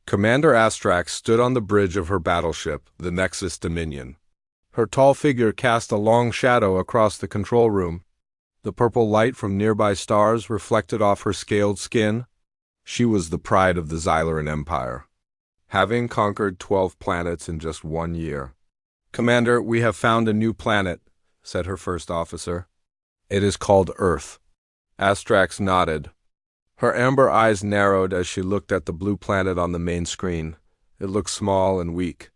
Commander Astrax stood on the bridge of her battleship, the Nexus Dominion. Her tall figure cast a long shadow across the control room. The purple light from nearby stars reflected off her scaled skin. She was the pride of the Xyleran Empire, having conquered 12 planets in just 1 year. "Commander, we have found a new planet," said her first officer. "It is called Earth." Astrax nodded. Her amber eyes narrowed as she looked at the blue planet on the main screen. It looked small and weak.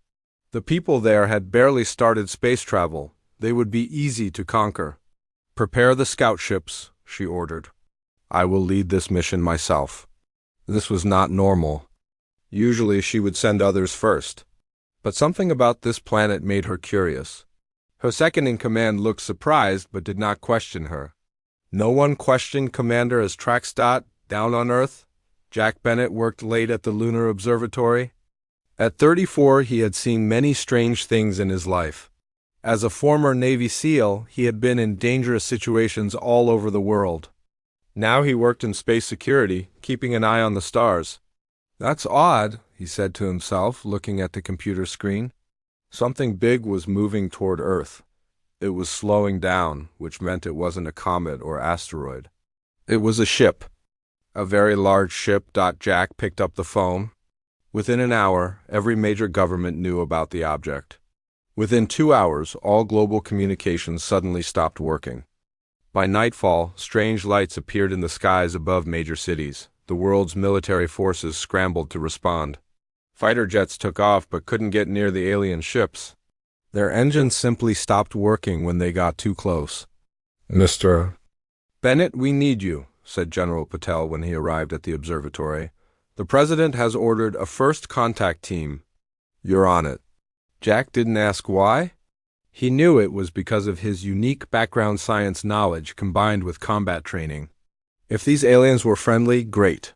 The people there had barely started space travel. They would be easy to conquer. "Prepare the scout ships," she ordered. "I will lead this mission myself." This was not normal. Usually she would send others first. But something about this planet made her curious. Her second-in-command looked surprised but did not question her. No one questioned Commander Astrax. Down on Earth, Jack Bennett worked late at the Lunar Observatory. At 34, he had seen many strange things in his life. As a former Navy SEAL, he had been in dangerous situations all over the world. Now he worked in space security, keeping an eye on the stars. "That's odd," he said to himself, looking at the computer screen. Something big was moving toward Earth. It was slowing down, which meant it wasn't a comet or asteroid. It was a ship. A very large ship. Jack picked up the phone. Within an hour, every major government knew about the object. Within 2 hours, all global communications suddenly stopped working. By nightfall, strange lights appeared in the skies above major cities. The world's military forces scrambled to respond. Fighter jets took off but couldn't get near the alien ships. Their engines simply stopped working when they got too close. "Mr. Bennett, we need you," said General Patel when he arrived at the observatory. "The President has ordered a first contact team. You're on it." Jack didn't ask why. He knew it was because of his unique background science knowledge combined with combat training. If these aliens were friendly, great.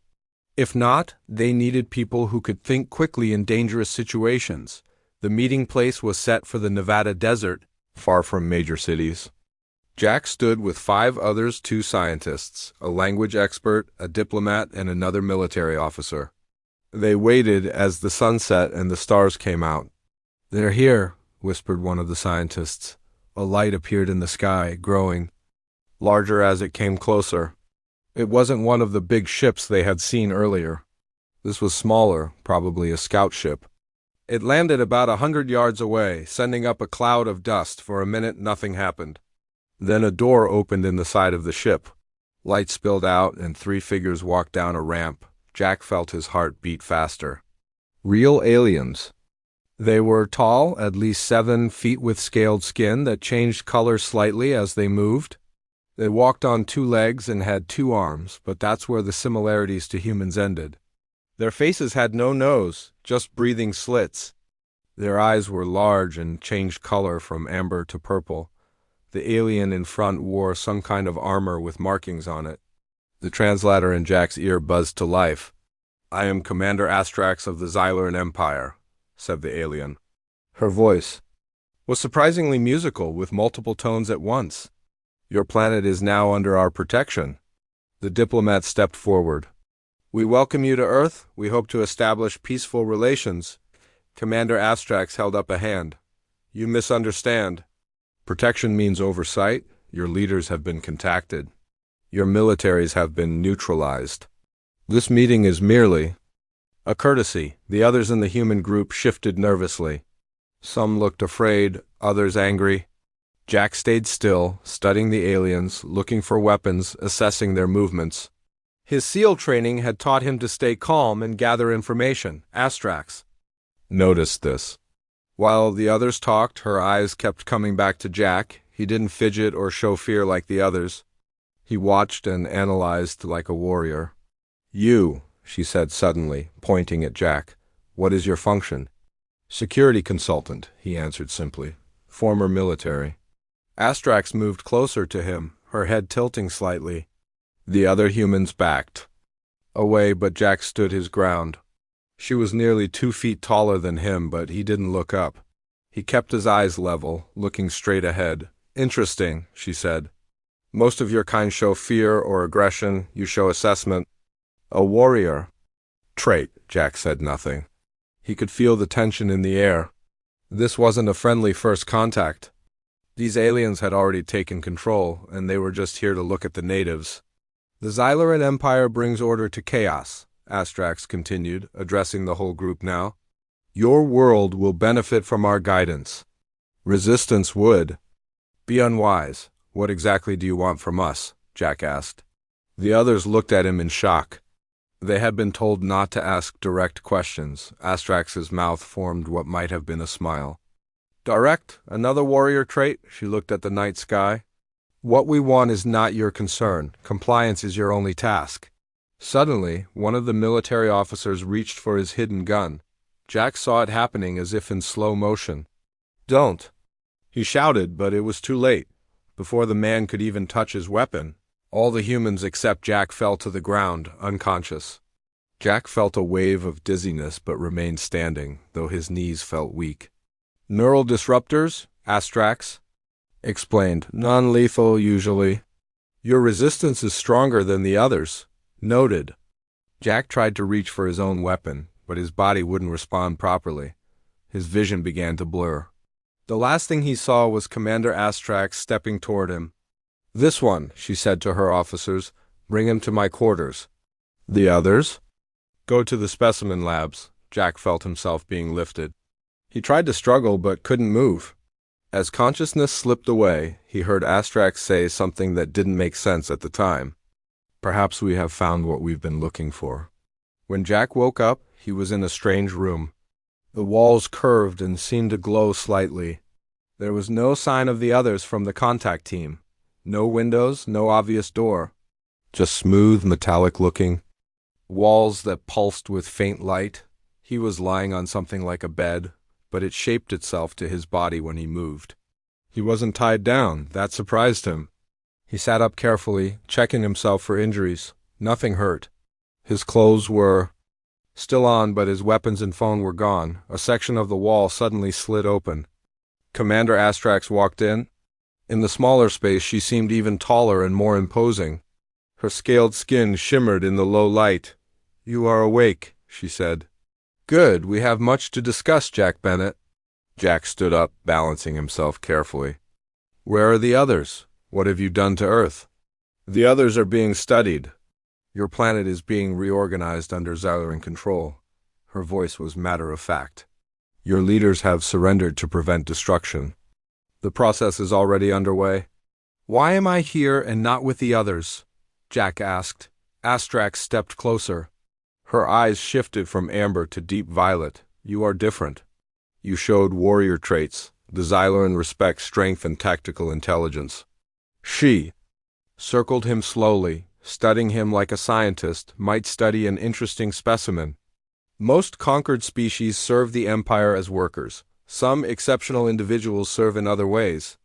If not, they needed people who could think quickly in dangerous situations. The meeting place was set for the Nevada desert, far from major cities. Jack stood with 5 others, 2 scientists, a language expert, a diplomat, and another military officer. They waited as the sun set and the stars came out. "They're here," whispered one of the scientists. A light appeared in the sky, growing larger as it came closer. It wasn't one of the big ships they had seen earlier. This was smaller, probably a scout ship. It landed about 100 yards away, sending up a cloud of dust. For a minute, nothing happened. Then a door opened in the side of the ship. Light spilled out, and 3 figures walked down a ramp. Jack felt his heart beat faster. Real aliens. They were tall, at least 7 feet, with scaled skin that changed color slightly as they moved. They walked on 2 legs and had 2 arms, but that's where the similarities to humans ended. Their faces had no nose, just breathing slits. Their eyes were large and changed color from amber to purple. The alien in front wore some kind of armor with markings on it. The translator in Jack's ear buzzed to life. "I am Commander Astrax of the Xyleran Empire," said the alien. Her voice was surprisingly musical, with multiple tones at once. "Your planet is now under our protection." The diplomat stepped forward. "We welcome you to Earth. We hope to establish peaceful relations." Commander Astrax held up a hand. "You misunderstand. Protection means oversight. Your leaders have been contacted. Your militaries have been neutralized. This meeting is merely a courtesy." The others in the human group shifted nervously. Some looked afraid, others angry. Jack stayed still, studying the aliens, looking for weapons, assessing their movements. His SEAL training had taught him to stay calm and gather information. Astrax noticed this. While the others talked, her eyes kept coming back to Jack. He didn't fidget or show fear like the others. He watched and analyzed like a warrior. "You," she said suddenly, pointing at Jack. "What is your function?" "Security consultant," he answered simply. "Former military." Astrax moved closer to him, her head tilting slightly. The other humans backed away, but Jack stood his ground. She was nearly 2 feet taller than him, but he didn't look up. He kept his eyes level, looking straight ahead. "Interesting," she said. "Most of your kind show fear or aggression. You show assessment." "A warrior." Trait, Jack said nothing. He could feel the tension in the air. This wasn't a friendly first contact. These aliens had already taken control, and they were just here to look at the natives. The Xyloran Empire brings order to chaos, Astrax continued, addressing the whole group now. Your world will benefit from our guidance. Resistance would. Be unwise. What exactly do you want from us? Jack asked. The others looked at him in shock. They had been told not to ask direct questions. Astrax's mouth formed what might have been a smile. Direct? Another warrior trait? She looked at the night sky. What we want is not your concern. Compliance is your only task. Suddenly, one of the military officers reached for his hidden gun. Jack saw it happening as if in slow motion. Don't! He shouted, but it was too late. Before the man could even touch his weapon, all the humans except Jack fell to the ground, unconscious. Jack felt a wave of dizziness but remained standing, though his knees felt weak. Neural disruptors? Astrax explained. Non-lethal, usually. Your resistance is stronger than the others. Noted. Jack tried to reach for his own weapon, but his body wouldn't respond properly. His vision began to blur. The last thing he saw was Commander Astrax stepping toward him. This one, she said to her officers, bring him to my quarters. The others? Go to the specimen labs. Jack felt himself being lifted. He tried to struggle but couldn't move. As consciousness slipped away, he heard Astrax say something that didn't make sense at the time. Perhaps we have found what we've been looking for. When Jack woke up, he was in a strange room. The walls curved and seemed to glow slightly. There was no sign of the others from the contact team. No windows, no obvious door. Just smooth, metallic-looking walls that pulsed with faint light. He was lying on something like a bed, but it shaped itself to his body when he moved. He wasn't tied down. That surprised him. He sat up carefully, checking himself for injuries. Nothing hurt. His clothes were still on, but his weapons and phone were gone. A section of the wall suddenly slid open. Commander Astrax walked in. In the smaller space, she seemed even taller and more imposing. Her scaled skin shimmered in the low light. You are awake, she said. Good, we have much to discuss, Jack Bennett. Jack stood up, balancing himself carefully. Where are the others? What have you done to Earth? The others are being studied. Your planet is being reorganized under Xyloran control. Her voice was matter-of-fact. Your leaders have surrendered to prevent destruction. The process is already underway. Why am I here and not with the others? Jack asked. Astrax stepped closer. Her eyes shifted from amber to deep violet. You are different. You showed warrior traits. The Xyloran respect strength and tactical intelligence. She circled him slowly, studying him like a scientist might study an interesting specimen. Most conquered species serve the Empire as workers. Some exceptional individuals serve in other ways.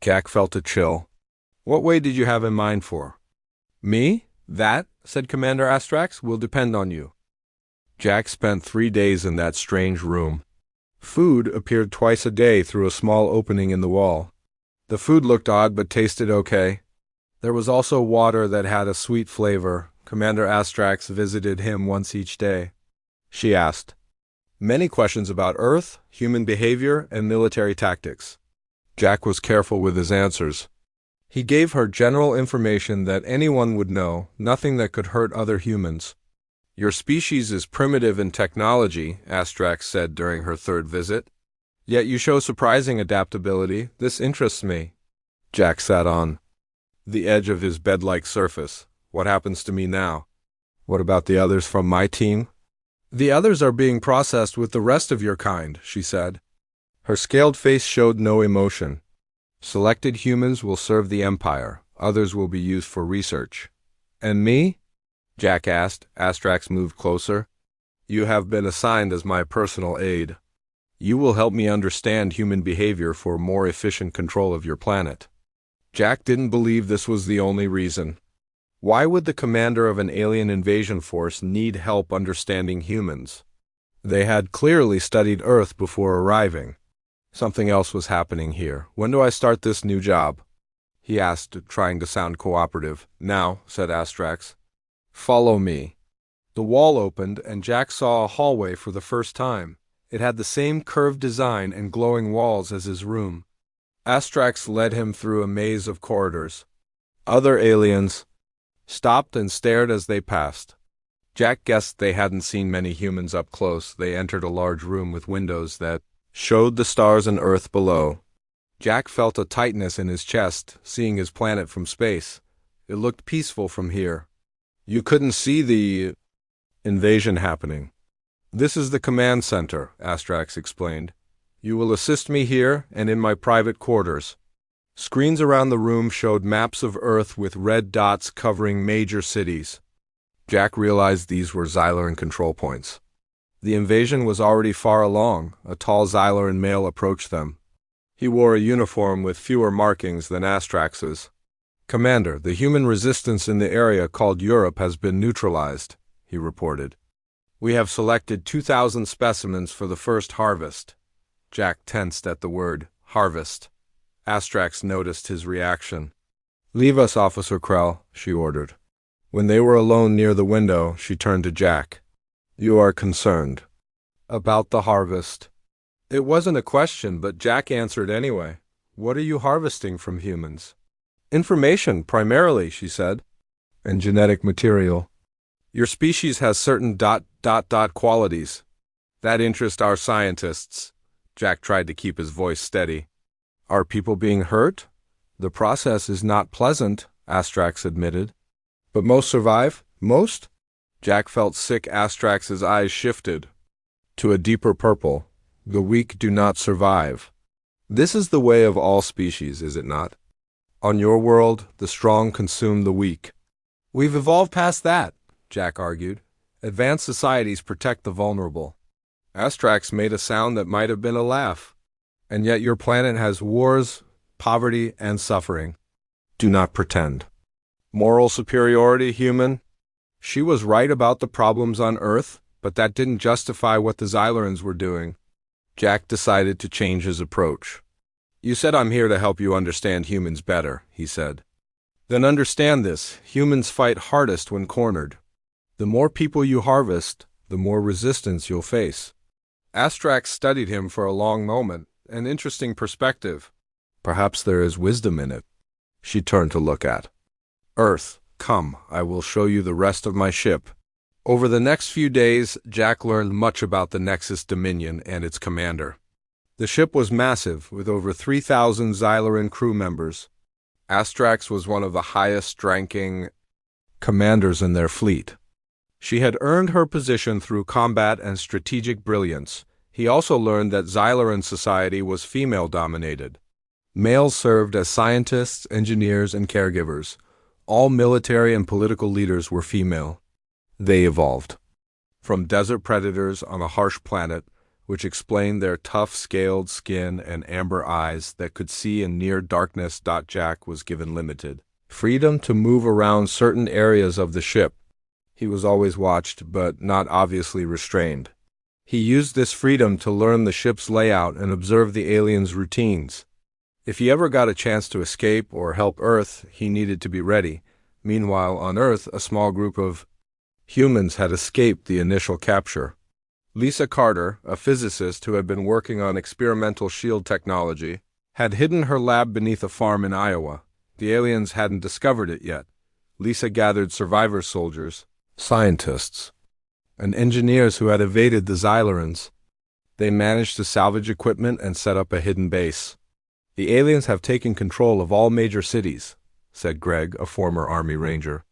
Jack felt a chill. What way did you have in mind for? Me? That, said Commander Astrax, will depend on you. Jack spent 3 days in that strange room. Food appeared twice a day through a small opening in the wall. The food looked odd but tasted okay. There was also water that had a sweet flavor. Commander Astrax visited him once each day. She asked many questions about Earth, human behavior, and military tactics. Jack was careful with his answers. He gave her general information that anyone would know, nothing that could hurt other humans. Your species is primitive in technology, Astrax said during her 3rd visit. Yet you show surprising adaptability. This interests me. Jack sat on the edge of his bed-like surface. What happens to me now? What about the others from my team? The others are being processed with the rest of your kind, she said. Her scaled face showed no emotion. Selected humans will serve the Empire. Others will be used for research. And me? Jack asked. Astrax moved closer. You have been assigned as my personal aide. You will help me understand human behavior for more efficient control of your planet. Jack didn't believe this was the only reason. Why would the commander of an alien invasion force need help understanding humans? They had clearly studied Earth before arriving. Something else was happening here. When do I start this new job? He asked, trying to sound cooperative. Now, said Astrax. Follow me. The wall opened, and Jack saw a hallway for the first time. It had the same curved design and glowing walls as his room. Astrax led him through a maze of corridors. Other aliens stopped and stared as they passed. Jack guessed they hadn't seen many humans up close. They entered a large room with windows that showed the stars and Earth below. Jack felt a tightness in his chest, seeing his planet from space. It looked peaceful from here. You couldn't see the invasion happening. This is the command center, Astrax explained. You will assist me here and in my private quarters. Screens around the room showed maps of Earth with red dots covering major cities. Jack realized these were Xyloran control points. The invasion was already far along. A tall Xyloran male approached them. He wore a uniform with fewer markings than Astrax's. Commander, the human resistance in the area called Europe has been neutralized, he reported. We have selected 2,000 specimens for the first harvest. Jack tensed at the word, harvest. Astrax noticed his reaction. Leave us, Officer Krell, she ordered. When they were alone near the window, she turned to Jack. You are concerned about the harvest. It wasn't a question, but Jack answered anyway. What are you harvesting from humans? Information, primarily, she said. And genetic material. Your species has certain ... qualities that interest our scientists. Jack tried to keep his voice steady. Are people being hurt? The process is not pleasant, Astrax admitted. But most survive? Most? Jack felt sick. Astrax's eyes shifted to a deeper purple. The weak do not survive. This is the way of all species, is it not? On your world, the strong consume the weak. We've evolved past that, Jack argued. Advanced societies protect the vulnerable. Astrax made a sound that might have been a laugh. And yet your planet has wars, poverty, and suffering. Do not pretend. Moral superiority, human? She was right about the problems on Earth, but that didn't justify what the Xylorans were doing. Jack decided to change his approach. You said I'm here to help you understand humans better, he said. Then understand this, humans fight hardest when cornered. The more people you harvest, the more resistance you'll face. Astrax studied him for a long moment, an interesting perspective. Perhaps there is wisdom in it. She turned to look at Earth. Come, I will show you the rest of my ship. Over the next few days, Jack learned much about the Nexus Dominion and its commander. The ship was massive, with over 3,000 Xyloran crew members. Astrax was one of the highest-ranking commanders in their fleet. She had earned her position through combat and strategic brilliance. He also learned that Xyloran society was female-dominated. Males served as scientists, engineers, and caregivers. All military and political leaders were female. They evolved from desert predators on a harsh planet, which explained their tough, scaled skin and amber eyes that could see in near darkness. Jack was given limited freedom to move around certain areas of the ship. He was always watched, but not obviously restrained. He used this freedom to learn the ship's layout and observe the aliens' routines. If he ever got a chance to escape or help Earth, he needed to be ready. Meanwhile, on Earth, a small group of humans had escaped the initial capture. Lisa Carter, a physicist who had been working on experimental shield technology, had hidden her lab beneath a farm in Iowa. The aliens hadn't discovered it yet. Lisa gathered survivor soldiers, scientists, and engineers who had evaded the Xylorans. They managed to salvage equipment and set up a hidden base. The aliens have taken control of all major cities, said Greg, a former Army Ranger.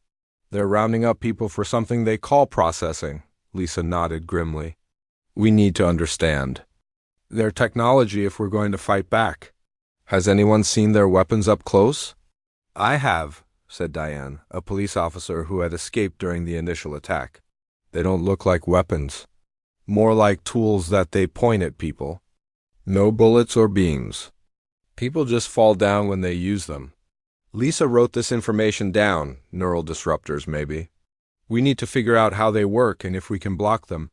They're rounding up people for something they call processing. Lisa nodded grimly. We need to understand their technology if we're going to fight back. Has anyone seen their weapons up close? I have, said Diane, a police officer who had escaped during the initial attack. They don't look like weapons. More like tools that they point at people. No bullets or beams. People just fall down when they use them. Lisa wrote this information down, neural disruptors maybe. We need to figure out how they work and if we can block them.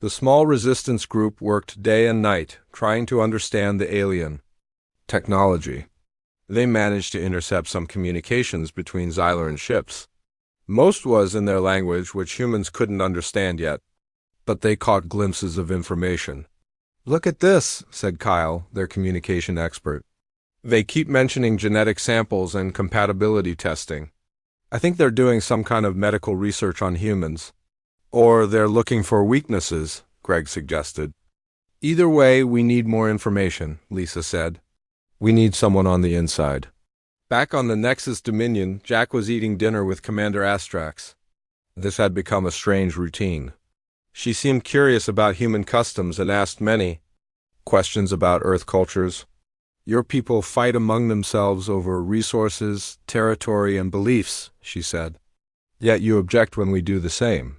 The small resistance group worked day and night, trying to understand the alien technology. They managed to intercept some communications between Xyloran ships. Most was in their language, which humans couldn't understand yet, but they caught glimpses of information. "Look at this," said Kyle, their communication expert. "They keep mentioning genetic samples and compatibility testing. I think they're doing some kind of medical research on humans. Or they're looking for weaknesses," Greg suggested. "Either way, we need more information," Lisa said. "We need someone on the inside." Back on the Nexus Dominion, Jack was eating dinner with Commander Astrax. This had become a strange routine. She seemed curious about human customs and asked many questions about Earth cultures. "Your people fight among themselves over resources, territory, and beliefs," she said. "Yet you object when we do the same."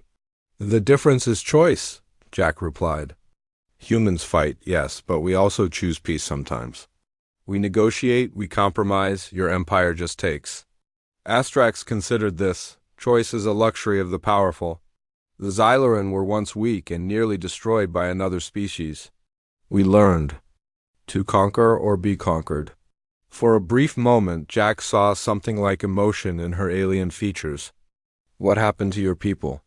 "The difference is choice," Jack replied. "Humans fight, yes, but we also choose peace sometimes. We negotiate, we compromise, your empire just takes." Astrax considered this. Choice is a luxury of the powerful. The Xyloran were once weak and nearly destroyed by another species. We learned to conquer or be conquered. For a brief moment, Jack saw something like emotion in her alien features. "What happened to your people?"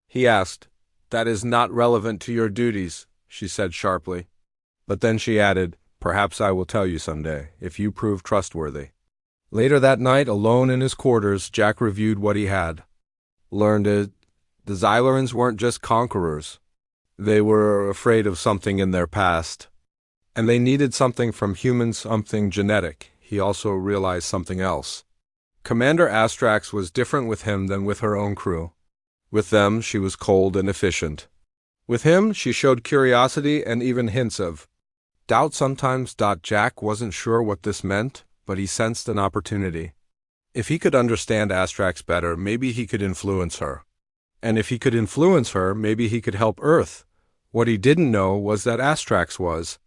he asked. "That is not relevant to your duties," she said sharply. But then she added, "Perhaps I will tell you someday, if you prove trustworthy." Later that night, alone in his quarters, Jack reviewed what he had learned. The Xylorans weren't just conquerors. They were afraid of something in their past. And they needed something from humans, something genetic. He also realized something else. Commander Astrax was different with him than with her own crew. With them, she was cold and efficient. With him, she showed curiosity and even hints of doubt sometimes. Jack wasn't sure what this meant, but he sensed an opportunity. If he could understand Astrax better, maybe he could influence her. And if he could influence her, maybe he could help Earth. What he didn't know was that Astrax was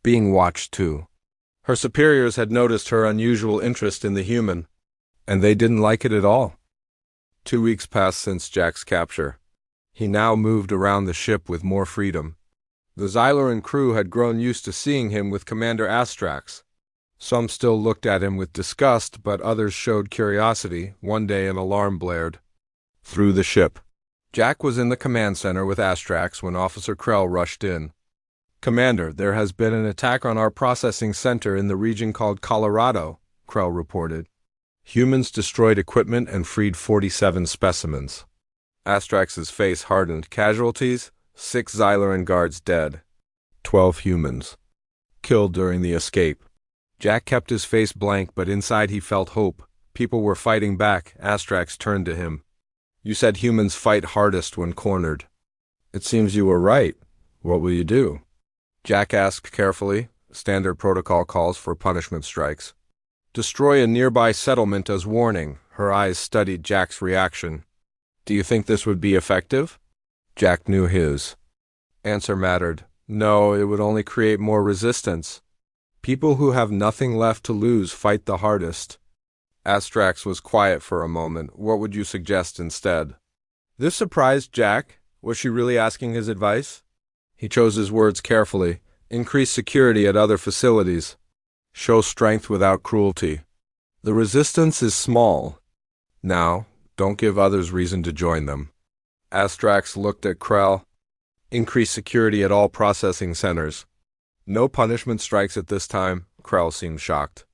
being watched too. Her superiors had noticed her unusual interest in the human, and they didn't like it at all. 2 weeks passed since Jack's capture. He now moved around the ship with more freedom. The Xyloran crew had grown used to seeing him with Commander Astrax. Some still looked at him with disgust, but others showed curiosity. One day an alarm blared through the ship. Jack was in the command center with Astrax when Officer Krell rushed in. "Commander, there has been an attack on our processing center in the region called Colorado," Krell reported. "Humans destroyed equipment and freed 47 specimens." Astrax's face hardened. "Casualties? 6 Xyloran guards dead. 12 humans killed during the escape." Jack kept his face blank, but inside he felt hope. People were fighting back. Astrax turned to him. "You said humans fight hardest when cornered." "It seems you were right. What will you do?" Jack asked carefully. Standard protocol calls for punishment strikes. "Destroy a nearby settlement as warning." Her eyes studied Jack's reaction. "Do you think this would be effective?" Jack knew his answer mattered. "No, it would only create more resistance. People who have nothing left to lose fight the hardest." Astrax was quiet for a moment. "What would you suggest instead?" This surprised Jack. Was she really asking his advice? He chose his words carefully. "Increase security at other facilities. Show strength without cruelty. The resistance is small. Now, don't give others reason to join them." Astrax looked at Krell. "Increase security at all processing centers. No punishment strikes at this time." Krell seemed shocked.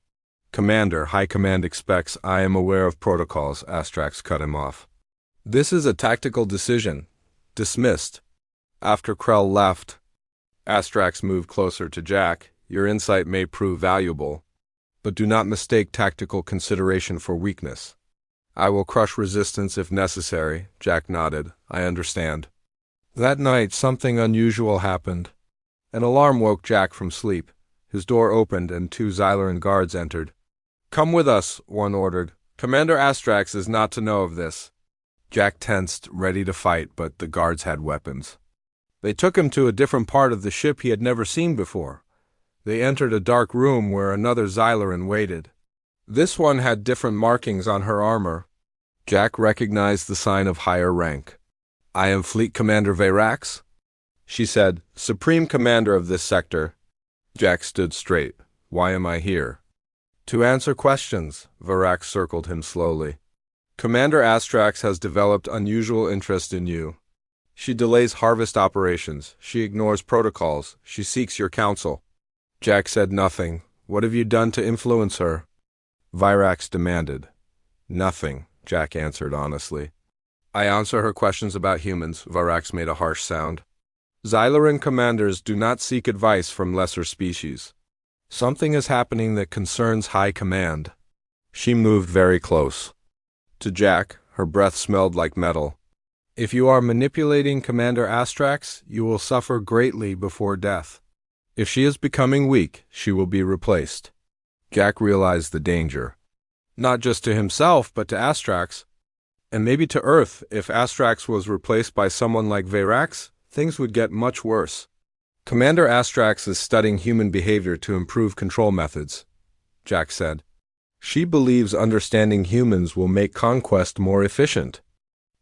"Commander, High Command expects." "I am aware of protocols," Astrax cut him off. "This is a tactical decision." Dismissed. After Krell left, Astrax moved closer to Jack. "Your insight may prove valuable, but do not mistake tactical consideration for weakness." "I will crush resistance if necessary." Jack nodded. "I understand." That night, something unusual happened. An alarm woke Jack from sleep. His door opened and 2 Xyloran guards entered. "Come with us," one ordered. "Commander Astrax is not to know of this." Jack tensed, ready to fight, but the guards had weapons. They took him to a different part of the ship he had never seen before. They entered a dark room where another Xyloran waited. This one had different markings on her armor. Jack recognized the sign of higher rank. "I am Fleet Commander Verax," she said, "Supreme Commander of this sector." Jack stood straight. "Why am I here?" "To answer questions." Verax circled him slowly. Commander Astrax has developed unusual interest in you. She delays harvest operations. She ignores protocols. She seeks your counsel. Jack said nothing. What have you done to influence her? Virax demanded. Nothing, Jack answered honestly. I answer her questions about humans, Virax made a harsh sound. Xyloran commanders do not seek advice from lesser species. Something is happening that concerns High Command. She moved very close. To Jack, her breath smelled like metal. If you are manipulating Commander Astrax, you will suffer greatly before death. If she is becoming weak, she will be replaced. Jack realized the danger. Not just to himself, but to Astrax. And maybe to Earth. If Astrax was replaced by someone like Virax, things would get much worse. Commander Astrax is studying human behavior to improve control methods, Jack said. She believes understanding humans will make conquest more efficient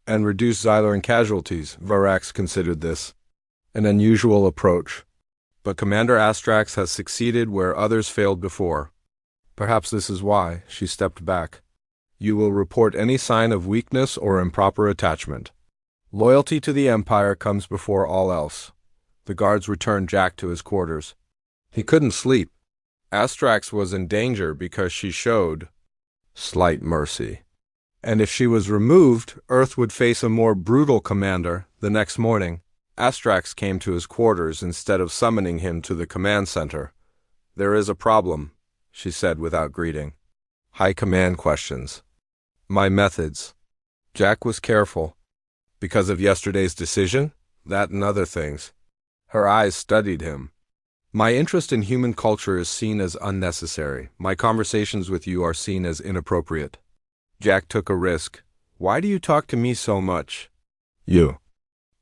and reduce Xyloran casualties. Virax considered this an unusual approach. But Commander Astrax has succeeded where others failed before. Perhaps this is why she stepped back. You will report any sign of weakness or improper attachment. Loyalty to the Empire comes before all else. The guards returned Jack to his quarters. He couldn't sleep. Astrax was in danger because she showed slight mercy. And if she was removed, Earth would face a more brutal commander. The next morning, Astrax came to his quarters instead of summoning him to the command center. There is a problem, she said without greeting. High Command questions. My methods. Jack was careful. Because of yesterday's decision? That and other things. Her eyes studied him. My interest in human culture is seen as unnecessary. My conversations with you are seen as inappropriate. Jack took a risk. Why do you talk to me so much? You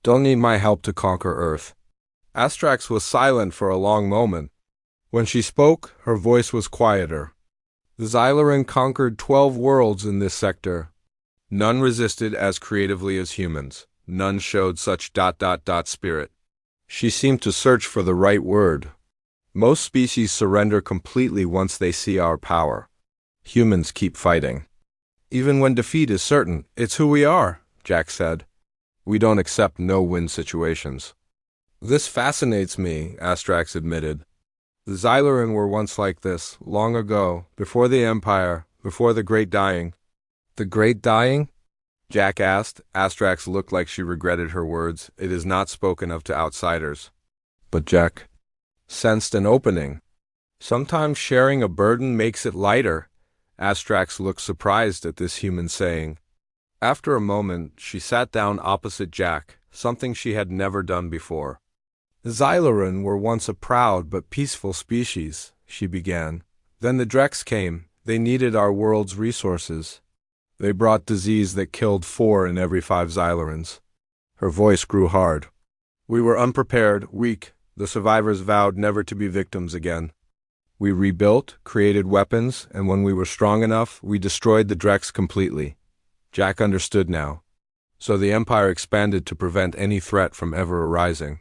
don't need my help to conquer Earth. Astrax was silent for a long moment. When she spoke, her voice was quieter. The Xyloran conquered 12 worlds in this sector. None resisted as creatively as humans. None showed such ... spirit. She seemed to search for the right word. Most species surrender completely once they see our power. Humans keep fighting. Even when defeat is certain, it's who we are, Jack said. We don't accept no-win situations. This fascinates me, Astrax admitted. The Xyloran were once like this, long ago, before the Empire, before the Great Dying. The Great Dying? Jack asked. Astrax looked like she regretted her words. It is not spoken of to outsiders. But Jack sensed an opening. Sometimes sharing a burden makes it lighter. Astrax looked surprised at this human saying. After a moment, she sat down opposite Jack, something she had never done before. The Xyloran were once a proud but peaceful species, she began. Then the Drex came. They needed our world's resources. They brought disease that killed 4 in every 5 Xylorans. Her voice grew hard. We were unprepared, weak. The survivors vowed never to be victims again. We rebuilt, created weapons, and when we were strong enough, we destroyed the Drex completely. Jack understood now. So the Empire expanded to prevent any threat from ever arising.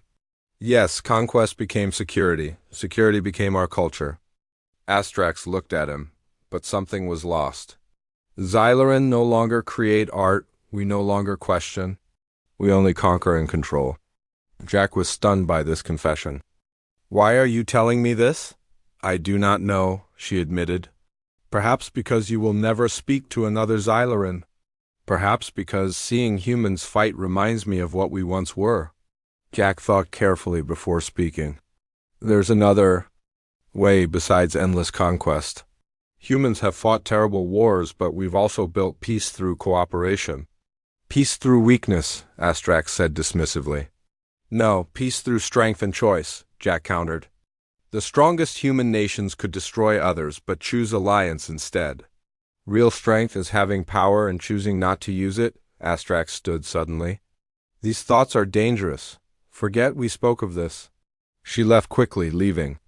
Yes, conquest became security. Security became our culture. Astrax looked at him, but something was lost. Xyloran no longer create art. We no longer question. We only conquer and control. Jack was stunned by this confession. Why are you telling me this? I do not know, she admitted. Perhaps because you will never speak to another Xyloran. Perhaps because seeing humans fight reminds me of what we once were. Jack thought carefully before speaking. There's another way besides endless conquest. Humans have fought terrible wars, but we've also built peace through cooperation. Peace through weakness, Astrax said dismissively. No, peace through strength and choice, Jack countered. The strongest human nations could destroy others, but choose alliance instead. Real strength is having power and choosing not to use it, Astrax stood suddenly. These thoughts are dangerous. Forget we spoke of this. She left quickly, leaving.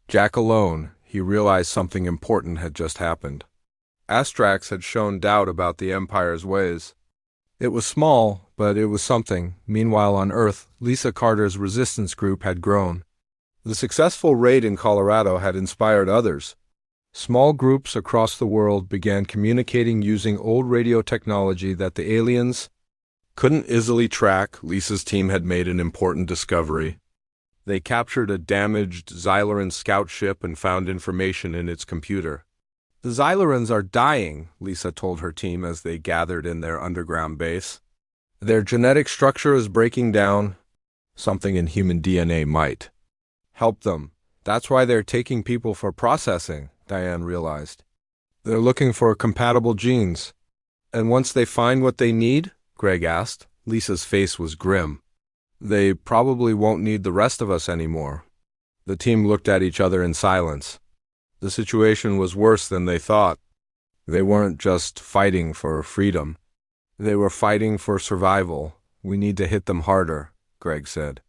Jack alone, he realized something important had just happened. Astrax had shown doubt about the Empire's ways. It was small, but it was something. Meanwhile on Earth, Lisa Carter's resistance group had grown. The successful raid in Colorado had inspired others. Small groups across the world began communicating using old radio technology that the aliens couldn't easily track. Lisa's team had made an important discovery. They captured a damaged Xyloran scout ship and found information in its computer. The Xylorans are dying, Lisa told her team as they gathered in their underground base. Their genetic structure is breaking down. Something in human DNA might help them. That's why they're taking people for processing, Diane realized. They're looking for compatible genes. And once they find what they need, Greg asked. Lisa's face was grim. They probably won't need the rest of us anymore. The team looked at each other in silence. The situation was worse than they thought. They weren't just fighting for freedom. They were fighting for survival. We need to hit them harder, Greg said.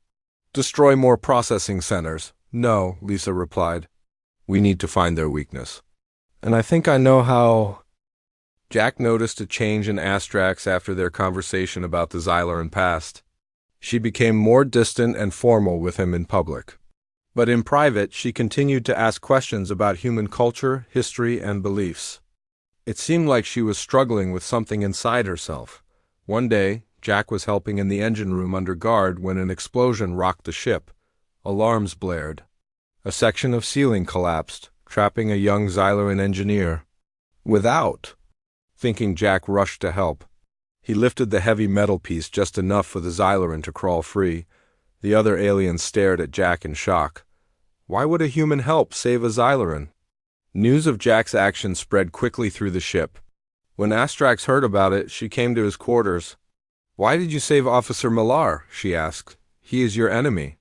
Destroy more processing centers. No, Lisa replied. We need to find their weakness. And I think I know how. Jack noticed a change in Astrax after their conversation about the Xyloran past. She became more distant and formal with him in public. But in private, she continued to ask questions about human culture, history, and beliefs. It seemed like she was struggling with something inside herself. One day, Jack was helping in the engine room under guard when an explosion rocked the ship. Alarms blared. A section of ceiling collapsed, trapping a young Xyloran engineer. Without thinking, Jack rushed to help. He lifted the heavy metal piece just enough for the Xyloran to crawl free. The other aliens stared at Jack in shock. Why would a human help save a Xyloran? News of Jack's action spread quickly through the ship. When Astrax heard about it, she came to his quarters. Why did you save Officer Millar? She asked. He is your enemy.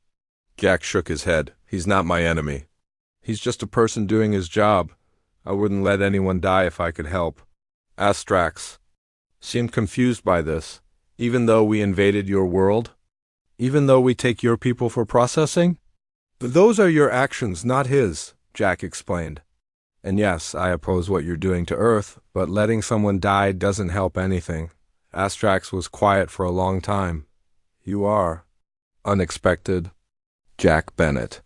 Jack shook his head. He's not my enemy. He's just a person doing his job. I wouldn't let anyone die if I could help. Astrax seemed confused by this. Even though we invaded your world? Even though we take your people for processing? Those are your actions, not his, Jack explained. And yes, I oppose what you're doing to Earth, but letting someone die doesn't help anything. Astrax was quiet for a long time. You are unexpected. Jack Bennett.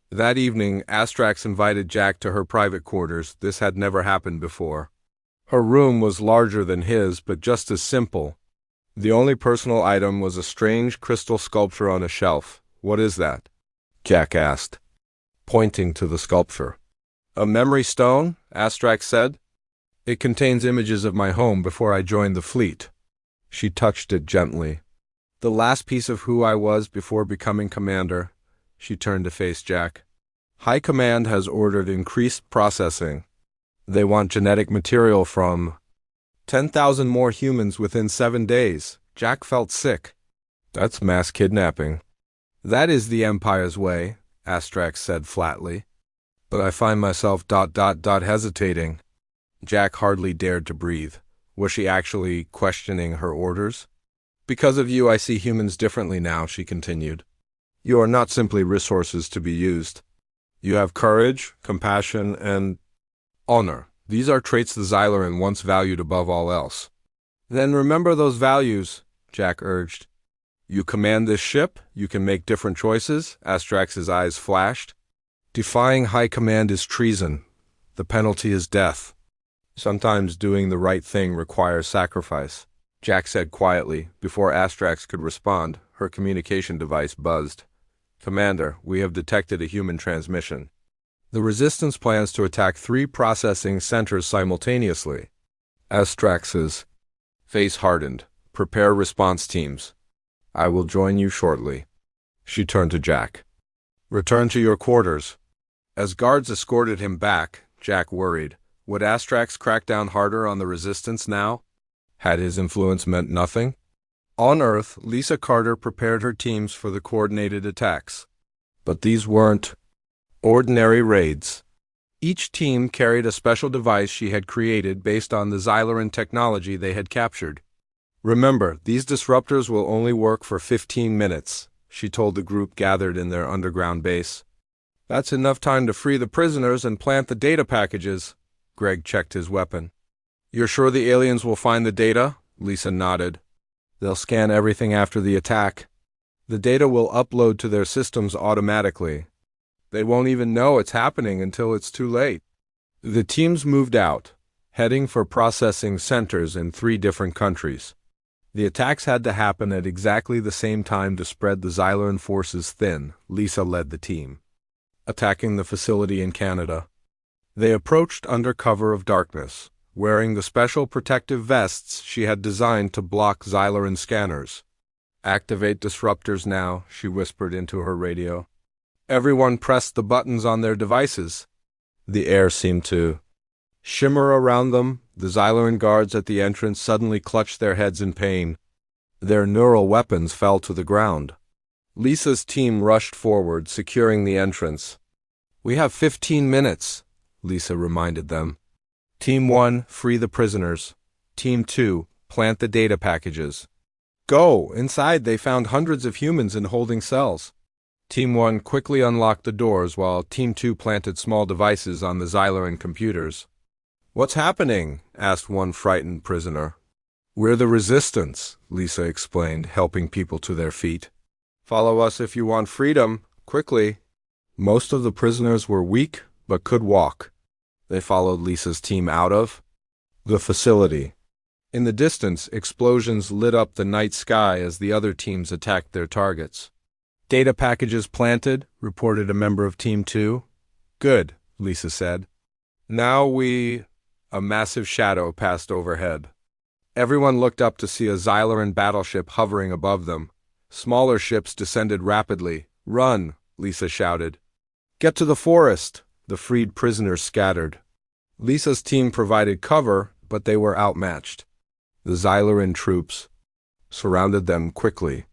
That evening, Astrax invited Jack to her private quarters. This had never happened before. Her room was larger than his, but just as simple. The only personal item was a strange crystal sculpture on a shelf. What is that? Jack asked, pointing to the sculpture. A memory stone? Astrax said. It contains images of my home before I joined the fleet. She touched it gently. The last piece of who I was before becoming commander. She turned to face Jack. High Command has ordered increased processing. They want genetic material from 10,000 more humans within 7 days. Jack felt sick. That's mass kidnapping. That is the Empire's way, Astrax said flatly. But I find myself hesitating. Jack hardly dared to breathe. Was she actually questioning her orders? Because of you, I see humans differently now, she continued. You are not simply resources to be used. You have courage, compassion, and honor. These are traits the Xyloran once valued above all else. Then remember those values, Jack urged. You command this ship, you can make different choices, Astrax's eyes flashed. Defying high command is treason. The penalty is death. Sometimes doing the right thing requires sacrifice, Jack said quietly. Before Astrax could respond, her communication device buzzed. Commander, we have detected a human transmission. The Resistance plans to attack 3 processing centers simultaneously. Astrax's face hardened. Prepare response teams. I will join you shortly. She turned to Jack. Return to your quarters. As guards escorted him back, Jack worried. Would Astrax crack down harder on the Resistance now? Had his influence meant nothing? On Earth, Lisa Carter prepared her teams for the coordinated attacks. But these weren't ordinary raids. Each team carried a special device she had created based on the Xyloran technology they had captured. Remember, these disruptors will only work for 15 minutes, she told the group gathered in their underground base. That's enough time to free the prisoners and plant the data packages. Greg checked his weapon. You're sure the aliens will find the data? Lisa nodded. They'll scan everything after the attack. The data will upload to their systems automatically. They won't even know it's happening until it's too late. The teams moved out, heading for processing centers in 3 different countries. The attacks had to happen at exactly the same time to spread the Xyloran forces thin. Lisa led the team, attacking the facility in Canada. They approached under cover of darkness, wearing the special protective vests she had designed to block Xyloran scanners. "Activate disruptors now," she whispered into her radio. Everyone pressed the buttons on their devices. The air seemed to shimmer around them. The Xyloran guards at the entrance suddenly clutched their heads in pain. Their neural weapons fell to the ground. Lisa's team rushed forward, securing the entrance. "We have 15 minutes," Lisa reminded them. "Team 1, free the prisoners. Team 2, plant the data packages." "Go!" Inside, they found hundreds of humans in holding cells. Team 1 quickly unlocked the doors while Team 2 planted small devices on the Xyloran computers. "What's happening?" asked one frightened prisoner. "We're the resistance," Lisa explained, helping people to their feet. "Follow us if you want freedom, quickly." Most of the prisoners were weak but could walk. They followed Lisa's team out of the facility. In the distance, explosions lit up the night sky as the other teams attacked their targets. "Data packages planted," reported a member of Team 2. "Good," Lisa said. "Now we—" A massive shadow passed overhead. Everyone looked up to see a Xyloran battleship hovering above them. Smaller ships descended rapidly. "Run!" Lisa shouted. "Get to the forest!" The freed prisoners scattered. Lisa's team provided cover, but they were outmatched. The Xyloran troops surrounded them quickly.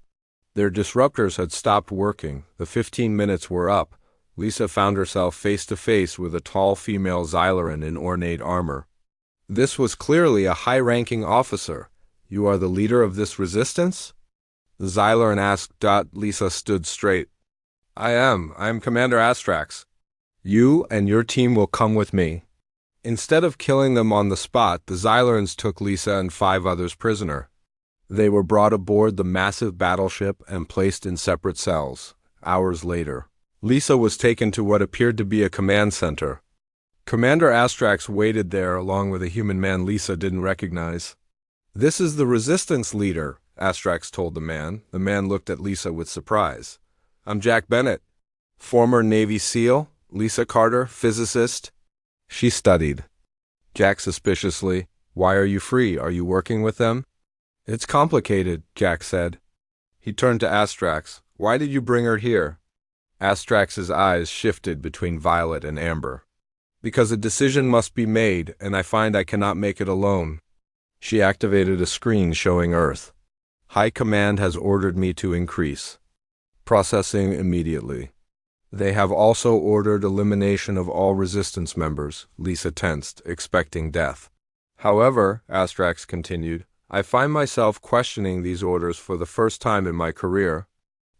Their disruptors had stopped working. The 15 minutes were up. Lisa found herself face to face with a tall female Xyloran in ornate armor. This was clearly a high-ranking officer. "You are the leader of this resistance?" The Xyloran asked. Lisa stood straight. I am Commander Astrax. You and your team will come with me." Instead of killing them on the spot, the Xylorans took Lisa and 5 others prisoner. They were brought aboard the massive battleship and placed in separate cells. Hours later, Lisa was taken to what appeared to be a command center. Commander Astrax waited there along with a human man Lisa didn't recognize. "This is the resistance leader," Astrax told the man. The man looked at Lisa with surprise. "I'm Jack Bennett, former Navy SEAL. Lisa Carter, physicist." She studied. Jack suspiciously, "Why are you free? Are you working with them?" "It's complicated," Jack said. He turned to Astrax. "Why did you bring her here?" Astrax's eyes shifted between violet and amber. "Because a decision must be made, and I find I cannot make it alone." She activated a screen showing Earth. "High Command has ordered me to increase. Processing immediately. They have also ordered elimination of all resistance members." Lisa tensed, expecting death. "However," Astrax continued, "I find myself questioning these orders for the first time in my career."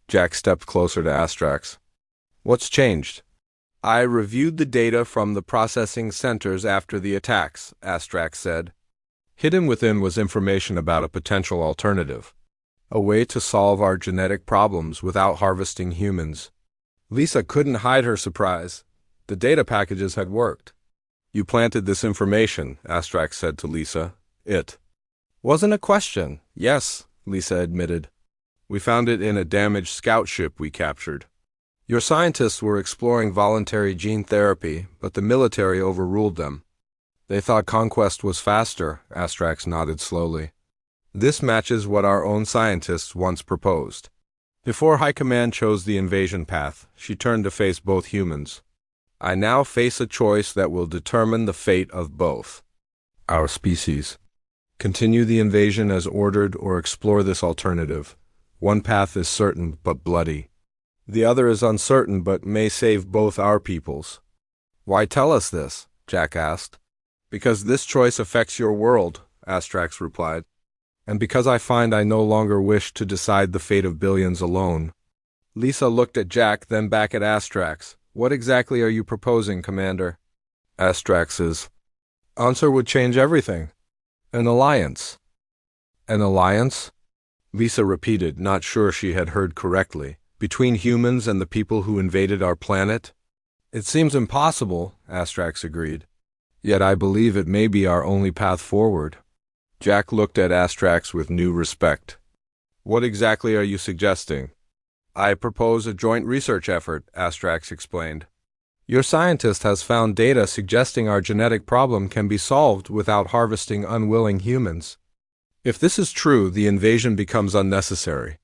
Jack stepped closer to Astrax. "What's changed?" "I reviewed the data from the processing centers after the attacks," Astrax said. Hidden within was information about a potential alternative. A way to solve our genetic problems without harvesting humans. Lisa couldn't hide her surprise. The data packages had worked. "You planted this information," Astrax said to Lisa. "It wasn't a question." "Yes," Lisa admitted. "We found it in a damaged scout ship we captured. Your scientists were exploring voluntary gene therapy, but the military overruled them. They thought conquest was faster," Astrax nodded slowly. "This matches what our own scientists once proposed." Before High Command chose the invasion path, she turned to face both humans. "I now face a choice that will determine the fate of both our species. Continue the invasion as ordered or explore this alternative. One path is certain but bloody. The other is uncertain but may save both our peoples." "Why tell us this?" Jack asked. "Because this choice affects your world," Astrax replied. "And because I find I no longer wish to decide the fate of billions alone." Lisa looked at Jack, then back at Astrax. "What exactly are you proposing, Commander?" Astrax's answer would change everything. "An alliance." "An alliance?" Lisa repeated, not sure she had heard correctly. "Between humans and the people who invaded our planet?" "It seems impossible," Astrax agreed. Yet I believe it may be our only path forward. Jack looked at Astrax with new respect. What exactly are you suggesting? I propose a joint research effort, Astrax explained. Your scientist has found data suggesting our genetic problem can be solved without harvesting unwilling humans. If this is true, the invasion becomes unnecessary.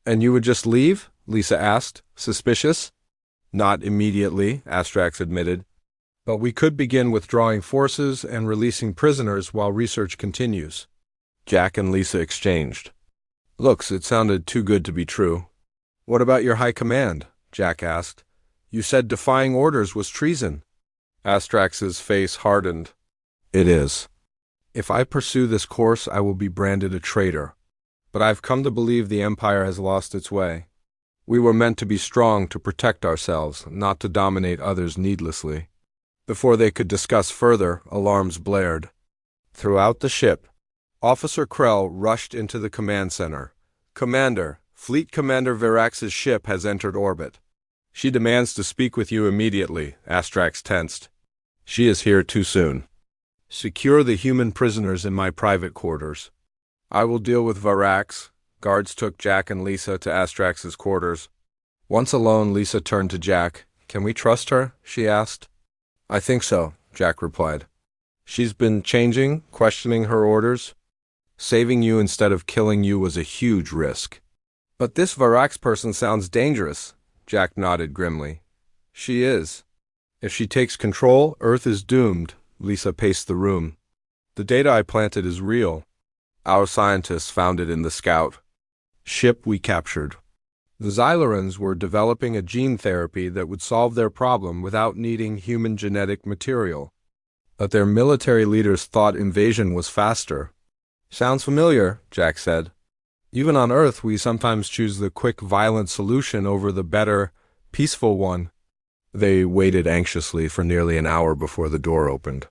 And you would just leave? Lisa asked, suspicious. Not immediately, Astrax admitted. But we could begin withdrawing forces and releasing prisoners while research continues. Jack and Lisa exchanged looks. It sounded too good to be true. What about your high command? Jack asked. You said defying orders was treason. Astrax's face hardened. It is. If I pursue this course, I will be branded a traitor. But I've come to believe the Empire has lost its way. We were meant to be strong to protect ourselves, not to dominate others needlessly. Before they could discuss further, alarms blared. Throughout the ship, Officer Krell rushed into the command center. Commander, Fleet Commander Virax's ship has entered orbit. She demands to speak with you immediately, Astrax tensed. She is here too soon. Secure the human prisoners in my private quarters. I will deal with Virax. Guards took Jack and Lisa to Astrax's quarters. Once alone, Lisa turned to Jack. Can we trust her? She asked. I think so, Jack replied. She's been changing, questioning her orders. Saving you instead of killing you was a huge risk. But this Virax person sounds dangerous, Jack nodded grimly. She is. If she takes control, Earth is doomed. Lisa paced the room. The data I planted is real. Our scientists found it in the Scout ship we captured. The Xylarans were developing a gene therapy that would solve their problem without needing human genetic material. But their military leaders thought invasion was faster. Sounds familiar, Jack said. Even on Earth, we sometimes choose the quick, violent solution over the better, peaceful one. They waited anxiously for nearly an hour before the door opened.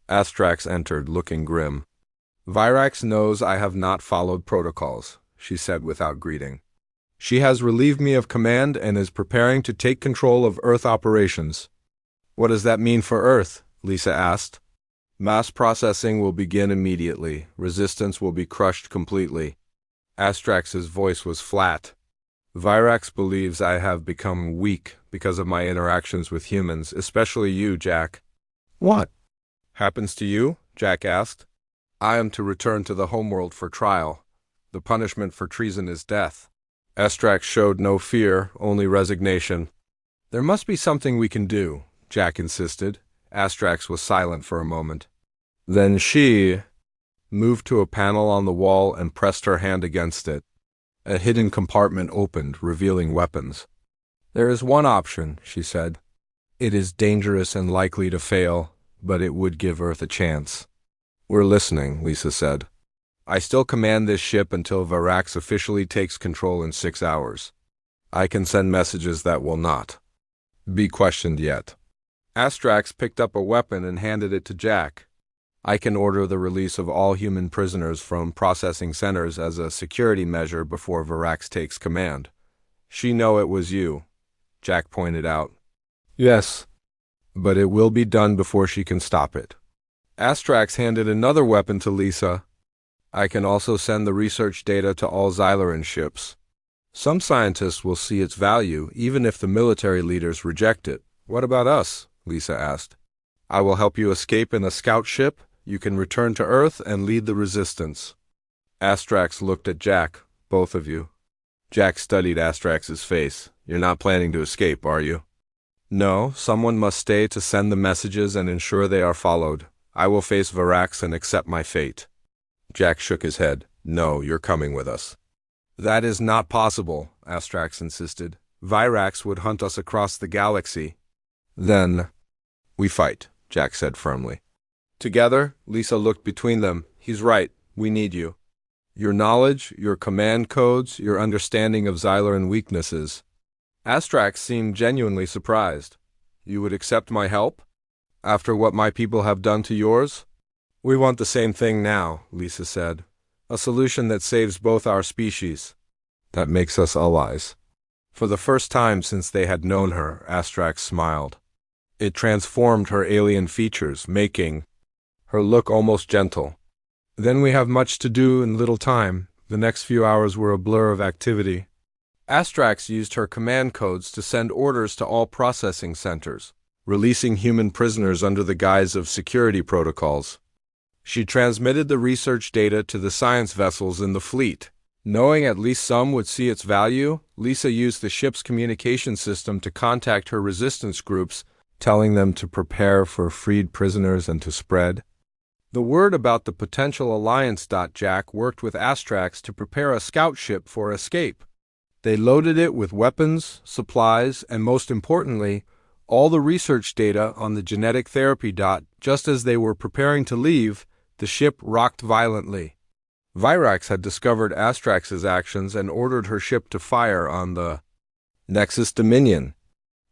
Astrax entered, looking grim. Virax knows I have not followed protocols, she said without greeting. She has relieved me of command and is preparing to take control of Earth operations. What does that mean for Earth? Lisa asked. Mass processing will begin immediately. Resistance will be crushed completely. Astrax's voice was flat. Virax believes I have become weak because of my interactions with humans, especially you, Jack. What happens to you? Jack asked. I am to return to the homeworld for trial. The punishment for treason is death. Astrax showed no fear, only resignation. There must be something we can do, Jack insisted. Astrax was silent for a moment. Then she moved to a panel on the wall and pressed her hand against it. A hidden compartment opened, revealing weapons. There is one option, she said. It is dangerous and likely to fail, but it would give Earth a chance. We're listening, Lisa said. I still command this ship until Virax officially takes control in 6 hours. I can send messages that will not be questioned yet. Astrax picked up a weapon and handed it to Jack. I can order the release of all human prisoners from processing centers as a security measure before Virax takes command. She know it was you, Jack pointed out. Yes, but it will be done before she can stop it. Astrax handed another weapon to Lisa. I can also send the research data to all Xylaran ships. Some scientists will see its value, even if the military leaders reject it. What about us? Lisa asked. I will help you escape in a scout ship. You can return to Earth and lead the resistance. Astrax looked at Jack, both of you. Jack studied Astrax's face. You're not planning to escape, are you? No, someone must stay to send the messages and ensure they are followed. I will face Virax and accept my fate. Jack shook his head. No, you're coming with us. That is not possible, Astrax insisted. Virax would hunt us across the galaxy. Then we fight, Jack said firmly. Together, Lisa looked between them. He's right. We need you. Your knowledge, your command codes, your understanding of Xylaran weaknesses. Astrax seemed genuinely surprised. You would accept my help? After what my people have done to yours? We want the same thing now, Lisa said. A solution that saves both our species. That makes us allies. For the first time since they had known her, Astrax smiled. It transformed her alien features, making her look almost gentle. Then we have much to do in little time. The next few hours were a blur of activity. Astrax used her command codes to send orders to all processing centers, releasing human prisoners under the guise of security protocols. She transmitted the research data to the science vessels in the fleet. Knowing at least some would see its value, Lisa used the ship's communication system to contact her resistance groups, telling them to prepare for freed prisoners and to spread the word about the potential alliance. Jack worked with Astrax to prepare a scout ship for escape. They loaded it with weapons, supplies, and most importantly, all the research data on the genetic therapy. Just as they were preparing to leave, the ship rocked violently. Virax had discovered Astrax's actions and ordered her ship to fire on the Nexus Dominion.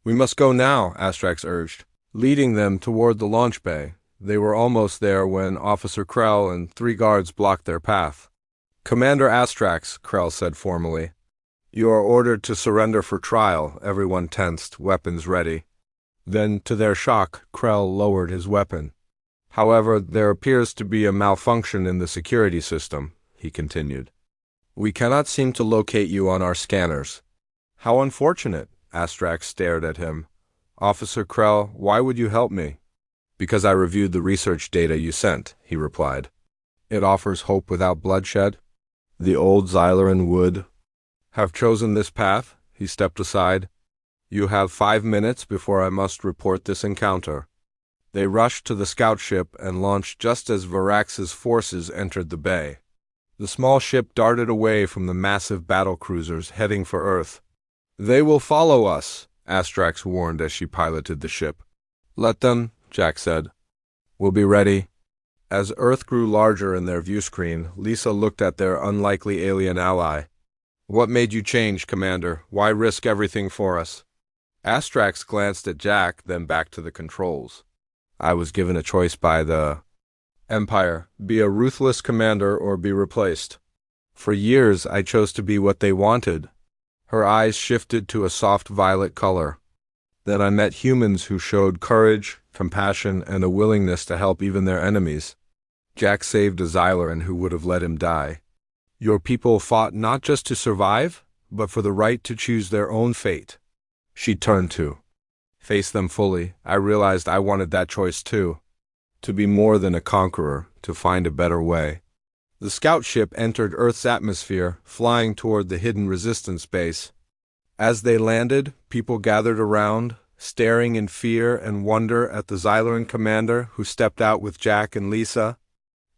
"We must go now," Astrax urged, leading them toward the launch bay. They were almost there when Officer Krell and 3 guards blocked their path. "Commander Astrax," Krell said formally, "you are ordered to surrender for trial." Everyone tensed, weapons ready. Then, to their shock, Krell lowered his weapon. "However, there appears to be a malfunction in the security system," he continued. "We cannot seem to locate you on our scanners." "How unfortunate," Astrax stared at him. "Officer Krell, why would you help me?" "Because I reviewed the research data you sent," he replied. "It offers hope without bloodshed. The old Xyleran would have chosen this path." He stepped aside. "You have 5 minutes before I must report this encounter." They rushed to the scout ship and launched just as Virax's forces entered the bay. The small ship darted away from the massive battle cruisers heading for Earth. "They will follow us," Astrax warned as she piloted the ship. "Let them," Jack said. "We'll be ready." As Earth grew larger in their viewscreen, Lisa looked at their unlikely alien ally. "What made you change, Commander? Why risk everything for us?" Astrax glanced at Jack, then back to the controls. "I was given a choice by the Empire. Be a ruthless commander or be replaced. For years, I chose to be what they wanted." Her eyes shifted to a soft violet color. "Then I met humans who showed courage, compassion, and a willingness to help even their enemies. Jack saved a Xyleran who would have let him die. Your people fought not just to survive, but for the right to choose their own fate." She turned to face them fully. "I realized I wanted that choice too. To be more than a conqueror, to find a better way." The scout ship entered Earth's atmosphere, flying toward the hidden resistance base. As they landed, people gathered around, staring in fear and wonder at the Xyleran commander who stepped out with Jack and Lisa.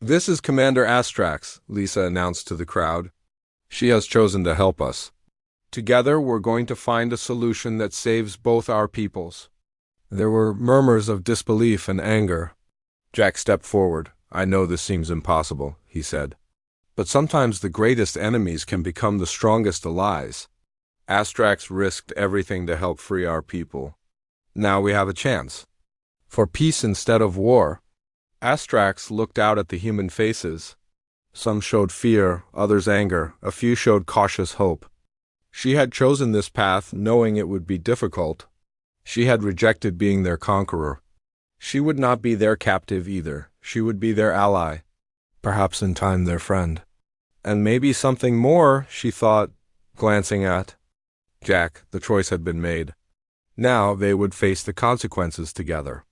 "This is Commander Astrax," Lisa announced to the crowd. "She has chosen to help us. Together, we're going to find a solution that saves both our peoples." There were murmurs of disbelief and anger. Jack stepped forward. "I know this seems impossible," he said. "But sometimes the greatest enemies can become the strongest allies. Astrax risked everything to help free our people. Now we have a chance. For peace instead of war." Astrax looked out at the human faces. Some showed fear, others anger, a few showed cautious hope. She had chosen this path knowing it would be difficult. She had rejected being their conqueror. She would not be their captive either. She would be their ally, perhaps in time their friend. And maybe something more, she thought, glancing at Jack. The choice had been made. Now they would face the consequences together.